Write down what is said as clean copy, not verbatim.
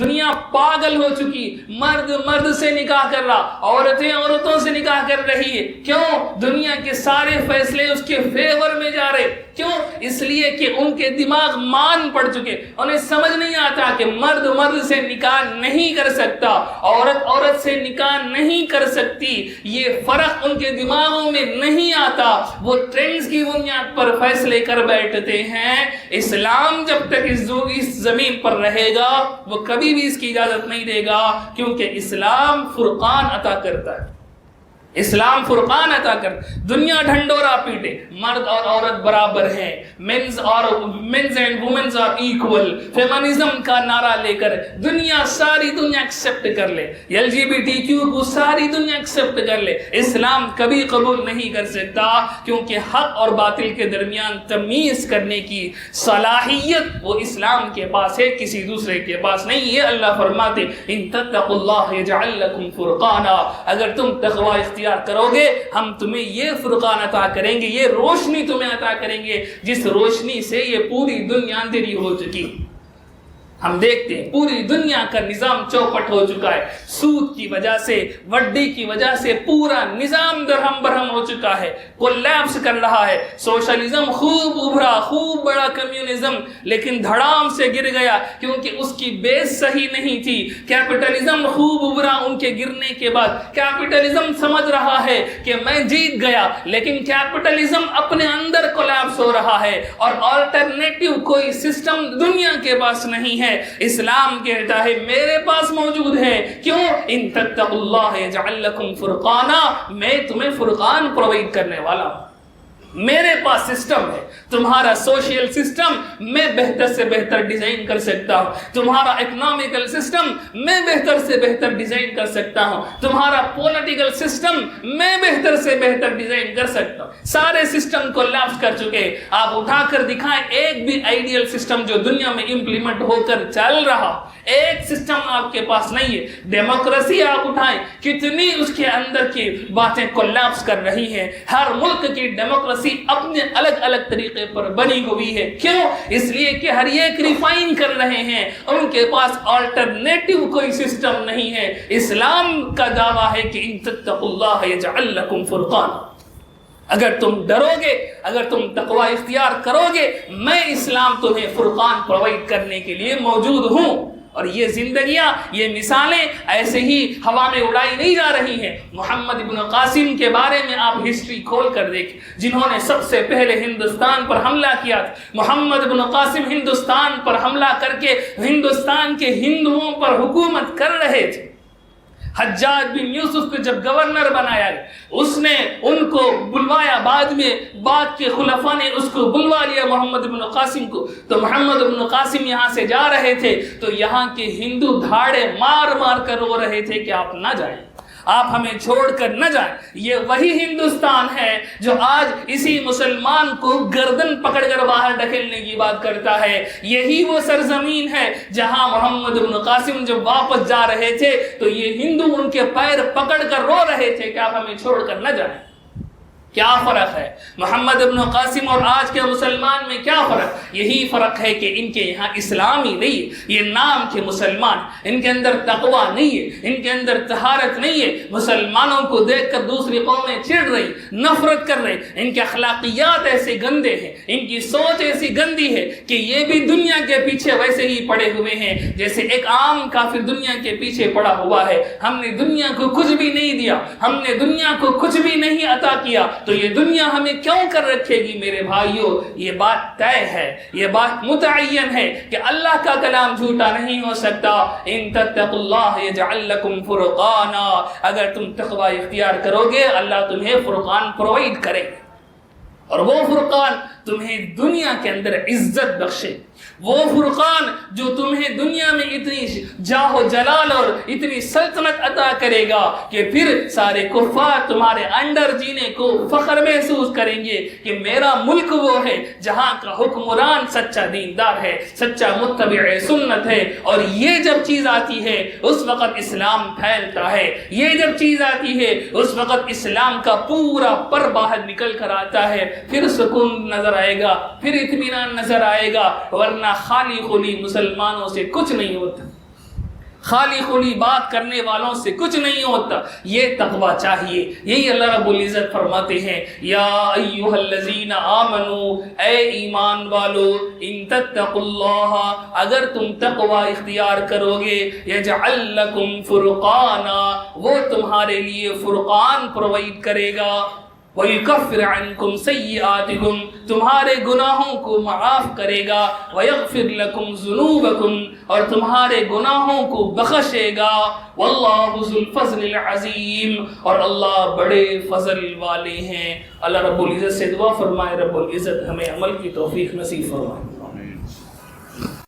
دنیا پاگل ہو چکی، مرد مرد سے نکاح کر رہا، عورتیں عورتوں سے نکاح کر رہی ہے۔ کیوں؟ دنیا کے سارے فیصلے اس کے فیور میں جا رہے۔ کیوں؟ اس لیے کہ ان کے دماغ مان پڑ چکے، انہیں سمجھ نہیں آتا کہ مرد مرد سے نکاح نہیں کر سکتا، عورت عورت سے نکاح نہیں کر سکتی۔ یہ فرق ان کے دماغوں میں نہیں آتا، وہ ٹرینڈز کی بنیاد پر فیصلے کر بیٹھتے ہیں۔ اسلام جب تک اس زمین پر رہے گا وہ کبھی بھی اس کی اجازت نہیں دے گا، کیونکہ اسلام فرقان عطا کرتا ہے۔ اسلام فرقان عطا کر، دنیا ڈھنڈورا پیٹے، مرد اور عورت برابر ہیں، mens and womens are equal, feminism کا نعرہ لے کر ساری دنیا ایکسپٹ کر لے، LGBTQ کو ساری دنیا ایکسپٹ کر لے، اسلام کبھی قبول نہیں کر سکتا، کیونکہ حق اور باطل کے درمیان تمیز کرنے کی صلاحیت وہ اسلام کے پاس ہے، کسی دوسرے کے پاس نہیں۔ یہ اللہ فرماتے ان تتقوا اللہ یجعل لکم فرقانا، اگر تم تقوی اختیار کرو گے ہم تمہیں یہ فرقان عطا کریں گے، یہ روشنی تمہیں عطا کریں گے جس روشنی سے یہ پوری دنیا اندھیری ہو چکی۔ ہم دیکھتے ہیں پوری دنیا کا نظام چوپٹ ہو چکا ہے، سود کی وجہ سے، وڈی کی وجہ سے پورا نظام درہم برہم ہو چکا ہے، کولیپس کر رہا ہے۔ سوشلزم خوب ابھرا، خوب بڑا کمیونزم، لیکن دھڑام سے گر گیا کیونکہ اس کی بیس صحیح نہیں تھی۔ کیپٹلزم خوب ابھرا ان کے گرنے کے بعد، کیپٹلزم سمجھ رہا ہے کہ میں جیت گیا، لیکن کیپٹلزم اپنے اندر کولیپس ہو رہا ہے اور آلٹرنیٹو کوئی سسٹم دنیا کے پاس نہیں ہے۔ اسلام کہتا ہے میرے پاس موجود ہے۔ کیوں؟ ان تتقوا اللہ یجعل لکم فرقانا، میں تمہیں فرقان پرووائڈ کرنے والا ہوں، میرے پاس سسٹم ہے۔ تمہارا سوشل سسٹم میں بہتر سے بہتر ڈیزائن کر سکتا ہوں، تمہارا اکنامکل سسٹم میں بہتر سے بہتر ڈیزائن کر سکتا ہوں، تمہارا پولیٹیکل سسٹم میں بہتر سے بہتر ڈیزائن کر سکتا ہوں۔ سارے سسٹم کو کولیپس کر چکے، آپ اٹھا کر دکھائیں ایک بھی آئیڈیل سسٹم جو دنیا میں امپلیمنٹ ہو کر چل رہا، ایک سسٹم آپ کے پاس نہیں ہے۔ ڈیموکریسی آپ اٹھائیں، کتنی اس کے اندر کی باتیں کولیپس کر رہی ہیں۔ ہر ملک کی ڈیموکریسی اپنے الگ الگ طریقے پر بنی ہوئی ہے۔ کیوں؟ اس لیے کہ ہر ایک ریفائن کر رہے ہیں، ان کے پاس آلٹرنیٹو کوئی سسٹم نہیں ہے۔ اسلام کا دعویٰ ہے کہ ان تتقوا اللہ یجعل لکم فرقانا، اگر تم ڈرو گے، اگر تم تقوی اختیار کرو گے، میں اسلام تمہیں فرقان پرووائڈ کرنے کے لیے موجود ہوں۔ اور یہ زندگیاں، یہ مثالیں ایسے ہی ہوا میں اڑائی نہیں جا رہی ہیں۔ محمد ابن قاسم کے بارے میں آپ ہسٹری کھول کر دیکھیں، جنہوں نے سب سے پہلے ہندوستان پر حملہ کیا تھا۔ محمد ابن قاسم ہندوستان پر حملہ کر کے ہندوستان کے ہندوؤں پر حکومت کر رہے تھے۔ حجاج بن یوسف کو جب گورنر بنایا گیا، اس نے ان کو بلوایا، بعد کے خلفاء نے اس کو بلوا لیا محمد بن قاسم کو۔ تو محمد بن قاسم یہاں سے جا رہے تھے تو یہاں کے ہندو دھاڑے مار مار کر رو رہے تھے کہ آپ نہ جائیں، آپ ہمیں چھوڑ کر نہ جائیں۔ یہ وہی ہندوستان ہے جو آج اسی مسلمان کو گردن پکڑ کر باہر ڈھکیلنے کی بات کرتا ہے۔ یہی وہ سرزمین ہے جہاں محمد بن قاسم جب واپس جا رہے تھے تو یہ ہندو ان کے پیر پکڑ کر رو رہے تھے کہ آپ ہمیں چھوڑ کر نہ جائیں۔ کیا فرق ہے محمد ابن قاسم اور آج کے مسلمان میں؟ کیا فرق؟ یہی فرق ہے کہ ان کے یہاں اسلام ہی نہیں ہے، یہ نام کے مسلمان، ان کے اندر تقوی نہیں ہے، ان کے اندر طہارت نہیں ہے۔ مسلمانوں کو دیکھ کر دوسری قومیں چڑ رہی، نفرت کر رہی، ان کے اخلاقیات ایسے گندے ہیں، ان کی سوچ ایسی گندی ہے کہ یہ بھی دنیا کے پیچھے ویسے ہی پڑے ہوئے ہیں جیسے ایک عام کافر دنیا کے پیچھے پڑا ہوا ہے۔ ہم نے دنیا کو کچھ بھی نہیں دیا، ہم نے دنیا کو کچھ بھی نہیں عطا کیا، تو یہ دنیا ہمیں کیوں کر رکھے گی؟ میرے بھائیوں، یہ بات طے ہے، یہ بات متعین ہے کہ اللہ کا کلام جھوٹا نہیں ہو سکتا۔ ان تتقوا اللہ یجعل لکم فرقانا، اگر تم تقوی اختیار کرو گے اللہ تمہیں فرقان پرووائڈ کرے گا، اور وہ فرقان تمہیں دنیا کے اندر عزت بخشے، وہ فرقان جو تمہیں دنیا میں اتنی جاہ و جلال اور اتنی سلطنت عطا کرے گا کہ پھر سارے کفار تمہارے انڈر جینے کو فخر محسوس کریں گے کہ میرا ملک وہ ہے جہاں کا حکمران سچا دیندار ہے، سچا متبع سنت ہے۔ اور یہ جب چیز آتی ہے اس وقت اسلام پھیلتا ہے، یہ جب چیز آتی ہے اس وقت اسلام کا پورا پر باہر نکل کر آتا ہے، پھر سکون نظر آئے گا، پھر اطمینان نظر آئے گا، ورنہ خالی خلی مسلمانوں سے کچھ نہیں ہوتا۔ خالی خلی بات کرنے والوں سے کچھ نہیں ہوتا، یہ تقوی چاہیے۔ یہی اللہ رب العزت فرماتے ہیں یا ایھا الذین آمنو، اے ایمان والو، ان تتقوا اللہ، اگر تم تقوی اختیار کرو گے، یجعل لکم فرقانا، وہ تمہارے لیے فرقان پرووائڈ کرے گا، وَيُكَفِّرْ عَنْكُمْ سَيِّئَاتِكُمْ، تمہارے گناہوں کو معاف کرے گا، وَيَغْفِرْ لَكُمْ ذُنُوبَكُمْ، اور تمہارے گناہوں کو بخشے گا، وَاللَّهُ ذُو الْفَضْلِ الْعَظِيمِ، اور اللہ بڑے فضل والے ہیں۔ اللہ رب العزت سے دعا فرمائے رب العزت ہمیں عمل کی توفیق نصیب فرمائے۔